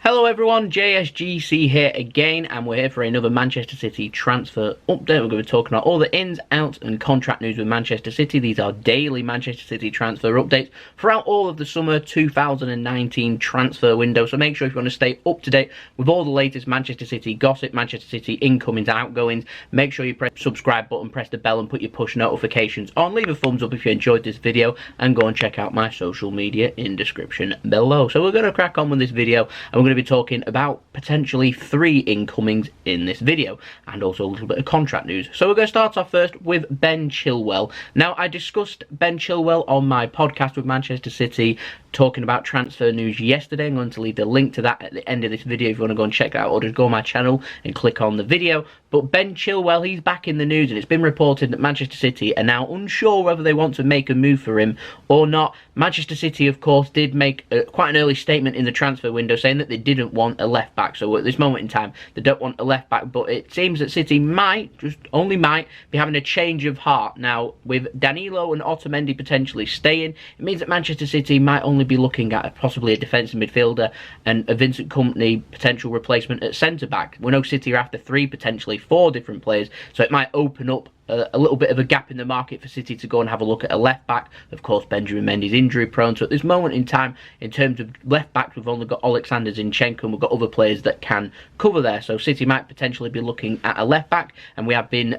Hello everyone, JSGC here again, and we're here for another Manchester City transfer update. We're going to be talking about all the ins, outs and contract news with Manchester City. These are daily Manchester City transfer updates throughout all of the summer 2019 transfer window. So make sure if you want to stay up to date with all the latest Manchester City gossip, Manchester City incomings and outgoings, make sure you press the subscribe button, press the bell and put your push notifications on. Leave a thumbs up if you enjoyed this video and go and check out my social media in description below. So we're going to crack on with this video and we're going to be talking about potentially 3 incomings in this video and also a little bit of contract news. So we're going to start off first with Ben Chilwell. Now, I discussed Ben Chilwell on my podcast with Manchester City talking about transfer news yesterday. I'm going to leave the link to that at the end of this video if you want to go and check that out, or just go on my channel and click on the video. But Ben Chilwell, he's back in the news, and it's been reported that Manchester City are now unsure whether they want to make a move for him or not. Manchester City, of course, did make quite an early statement in the transfer window saying that they didn't want a left back. So at this moment in time, they don't want a left back, but it seems that City might, just only might, be having a change of heart. Now, with Danilo and Otamendi potentially staying, it means that Manchester City might only be looking at possibly a defensive midfielder and a Vincent Kompany potential replacement at centre-back. We know City are after 3, potentially 4 different players, so it might open up a little bit of a gap in the market for City to go and have a look at a left back. Of course, Benjamin Mendy's injury prone, so at this moment in time, in terms of left backs, we've only got Alexander Zinchenko and we've got other players that can cover there. So City might potentially be looking at a left back, and we have been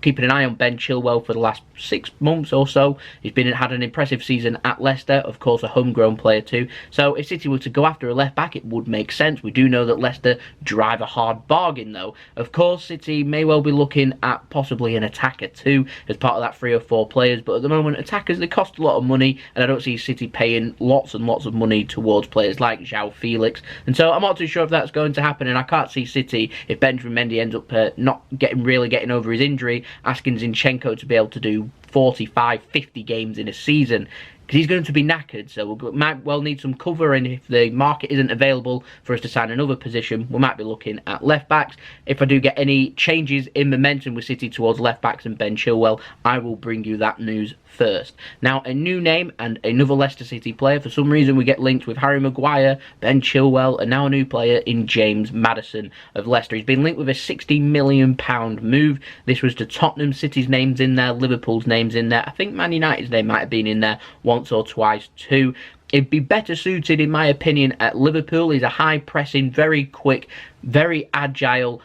keeping an eye on Ben Chilwell for the last 6 months or so. He's had an impressive season at Leicester, of course a homegrown player too. So if City were to go after a left back, it would make sense. We do know that Leicester drive a hard bargain though. Of course, City may well be looking at possibly an attacker too as part of that 3 or 4 players, but at the moment attackers, they cost a lot of money, and I don't see City paying lots and lots of money towards players like Ciao, Felix, and so I'm not too sure if that's going to happen. And I can't see City, if Benjamin Mendy ends up not really getting over his injury, asking Zinchenko to be able to do 45, 50 games in a season, because he's going to be knackered. So we might well need some cover, and if the market isn't available for us to sign another position, we might be looking at left backs. If I do get any changes in momentum with City towards left backs and Ben Chilwell, I will bring you that news first. Now, a new name and another Leicester City player. For some reason we get linked with Harry Maguire, Ben Chilwell, and now a new player in James Maddison of Leicester. He's been linked with a £60 million move. This was to Tottenham. City's name's in there, Liverpool's name's in there. I think Man United's name might have been in there once or twice too. It'd be better suited, in my opinion, at Liverpool. He's a high-pressing, very quick, very agile,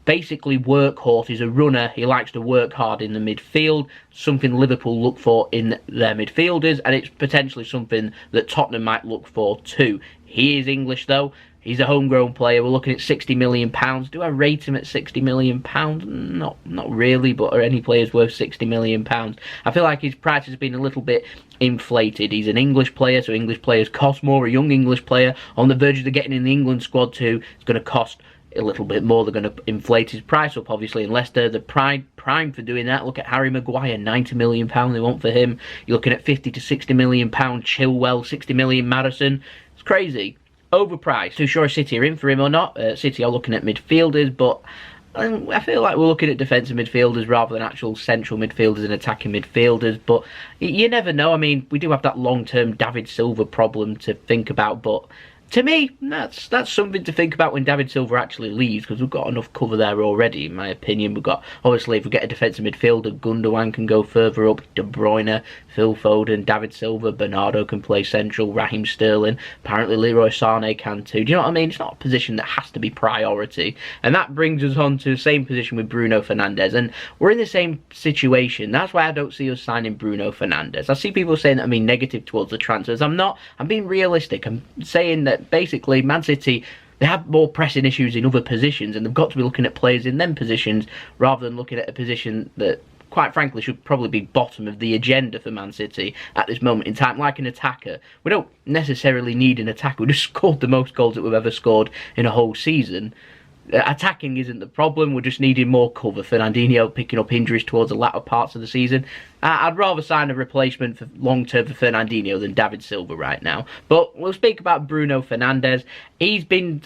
basically workhorse. He's a runner. He likes to work hard in the midfield, something Liverpool look for in their midfielders, and it's potentially something that Tottenham might look for too. He is English though. He's a homegrown player. We're looking at £60 million. Do I rate him at £60 million? Not really, but are any players worth £60 million? I feel like his price has been a little bit inflated. He's an English player, so English players cost more. A young English player on the verge of getting in the England squad too is going to cost a little bit more. They're going to inflate his price up, obviously, in Leicester. The prime for doing that. Look at Harry Maguire, £90 million they want for him. You're looking at £50 to £60 million Chilwell, £60 million Madison. It's crazy. Overpriced. Too sure if City are in for him or not. City are looking at midfielders, but I feel like we're looking at defensive midfielders rather than actual central midfielders and attacking midfielders. But you never know. I mean, we do have that long-term David Silva problem to think about, but to me, that's something to think about when David Silva actually leaves, because we've got enough cover there already, in my opinion. We've got, obviously, if we get a defensive midfielder, Gundogan can go further up, De Bruyne, Phil Foden, David Silva, Bernardo can play central, Raheem Sterling, apparently Leroy Sane can too. Do you know what I mean? It's not a position that has to be priority. And that brings us on to the same position with Bruno Fernandez, and we're in the same situation. That's why I don't see us signing Bruno Fernandez. I see people saying that I'm being negative towards the transfers. I'm not. I'm being realistic. I'm saying that basically Man City, they have more pressing issues in other positions, and they've got to be looking at players in them positions rather than looking at a position that, quite frankly, should probably be bottom of the agenda for Man City at this moment in time, like an attacker. We don't necessarily need an attacker. We just scored the most goals that we've ever scored in a whole season. attacking isn't the problem. We're just needing more cover. Fernandinho picking up injuries towards the latter parts of the season. I'd rather sign a replacement for long-term for Fernandinho than David Silva right now. But we'll speak about Bruno Fernandes. He's been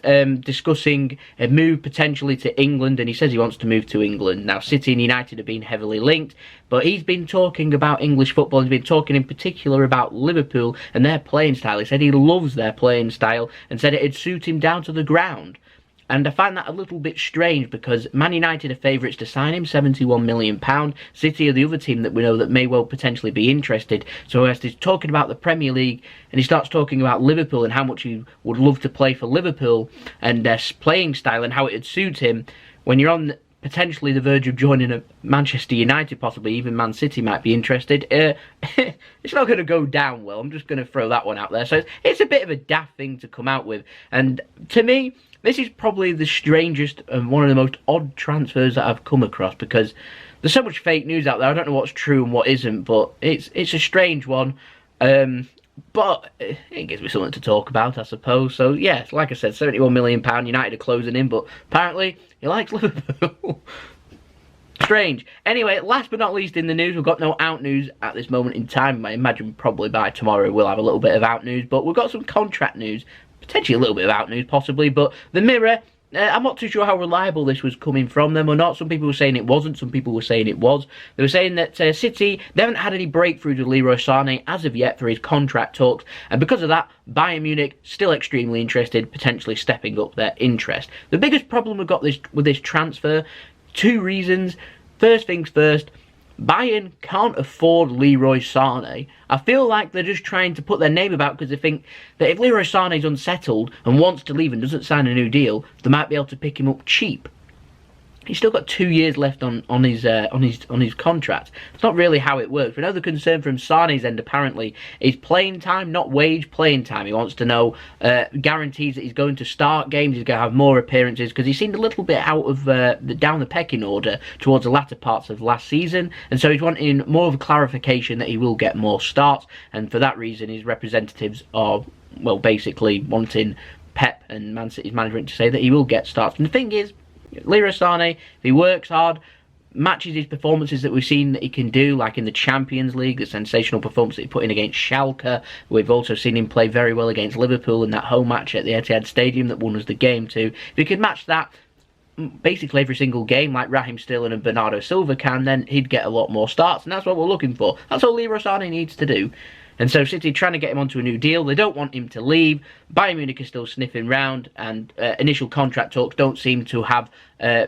discussing a move potentially to England, and he says he wants to move to England. Now, City and United have been heavily linked, but he's been talking about English football. He's been talking in particular about Liverpool and their playing style. He said he loves their playing style and said it'd suit him down to the ground. And I find that a little bit strange because Man United are favourites to sign him, £71 million. City are the other team that we know that may well potentially be interested. So as he's talking about the Premier League and he starts talking about Liverpool and how much he would love to play for Liverpool and their playing style and how it would suit him, when you're on potentially the verge of joining a Manchester United, possibly even Man City might be interested, it's not going to go down well. I'm just going to throw that one out there. So it's a bit of a daft thing to come out with. And to me, this is probably the strangest and one of the most odd transfers that I've come across, because there's so much fake news out there. I don't know what's true and what isn't, but it's a strange one. But it gives me something to talk about, I suppose. So, yes, like I said, £71 million, United are closing in, but apparently he likes Liverpool. Strange. Anyway, last but not least in the news, we've got no out news at this moment in time. I imagine probably by tomorrow we'll have a little bit of out news, but we've got some contract news. Potentially a little bit of out news, possibly, but the Mirror, I'm not too sure how reliable this was coming from them or not. Some people were saying it wasn't, some people were saying it was. They were saying that City, they haven't had any breakthroughs with Leroy Sane as of yet for his contract talks, and because of that, Bayern Munich still extremely interested, potentially stepping up their interest. The biggest problem we've got with this transfer, two reasons. First things first, Bayern can't afford Leroy Sane. I feel like they're just trying to put their name about because they think that if Leroy Sane is unsettled and wants to leave and doesn't sign a new deal, they might be able to pick him up cheap. He's still got 2 years left on his contract. It's not really how it works. We know the concern from Sane's end apparently is playing time, not wage, playing time. He wants to know guarantees that he's going to start games, he's going to have more appearances, because he seemed a little bit out of down the pecking order towards the latter parts of last season, and so he's wanting more of a clarification that he will get more starts, and for that reason his representatives are, well, basically wanting Pep and Man City's management to say that he will get starts. And the thing is, Leroy Sane, if he works hard, matches his performances that we've seen that he can do, like in the Champions League, the sensational performance that he put in against Schalke. We've also seen him play very well against Liverpool in that home match at the Etihad Stadium that won us the game too. If he could match that basically every single game like Raheem Sterling and Bernardo Silva can, then he'd get a lot more starts, and that's what we're looking for. That's all Leroy Sane needs to do. And so City trying to get him onto a new deal. They don't want him to leave. Bayern Munich is still sniffing round, and initial contract talks don't seem to have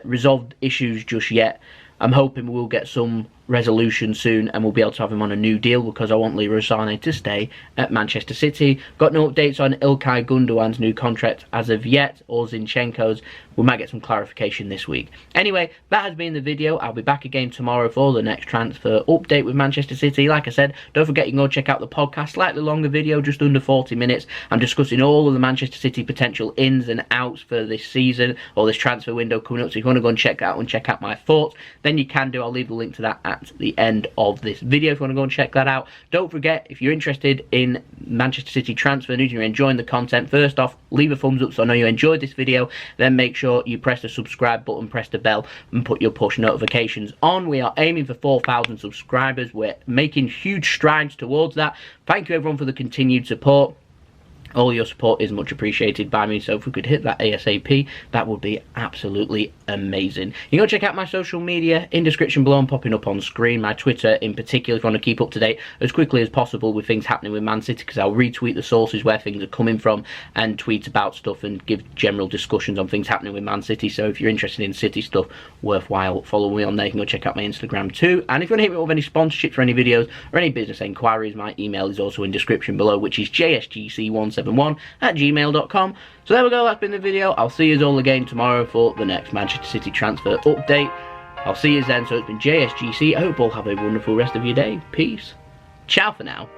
resolved issues just yet. I'm hoping we'll get some resolution soon and we'll be able to have him on a new deal, because I want Leroy Sane to stay at Manchester City. Got no updates on Ilkay Gundogan's new contract as of yet, or Zinchenko's. We might get some clarification this week. Anyway, that has been the video. I'll be back again tomorrow for the next transfer update with Manchester City. Like I said, don't forget you can go check out the podcast, slightly longer video, just under 40 minutes. I'm discussing all of the Manchester City potential ins and outs for this season, or this transfer window coming up. So if you want to go and check that out and check out my thoughts, then you can do. I'll leave the link to that at the end of this video if you want to go and check that out. Don't forget, if you're interested in Manchester City transfer news and you're enjoying the content, first off, leave a thumbs up so I know you enjoyed this video. Then make sure you press the subscribe button, press the bell, and put your push notifications on. We are aiming for 4,000 subscribers. We're making huge strides towards that. Thank you everyone for the continued support. All your support is much appreciated by me, so if we could hit that ASAP, that would be absolutely amazing. You can go check out my social media in description below and popping up on screen. My Twitter in particular, if you want to keep up to date as quickly as possible with things happening with Man City, because I'll retweet the sources where things are coming from and tweet about stuff and give general discussions on things happening with Man City. So if you're interested in City stuff, worthwhile following me on there. You can go check out my Instagram too. And if you want to hit me up with any sponsorships for any videos or any business enquiries, my email is also in description below, which is JSGC171@gmail.com. So there we go, that's been the video. I'll see you all again tomorrow for the next Manchester City transfer update. I'll see you then. So it's been JSGC. I hope you all have a wonderful rest of your day. Peace. Ciao for now.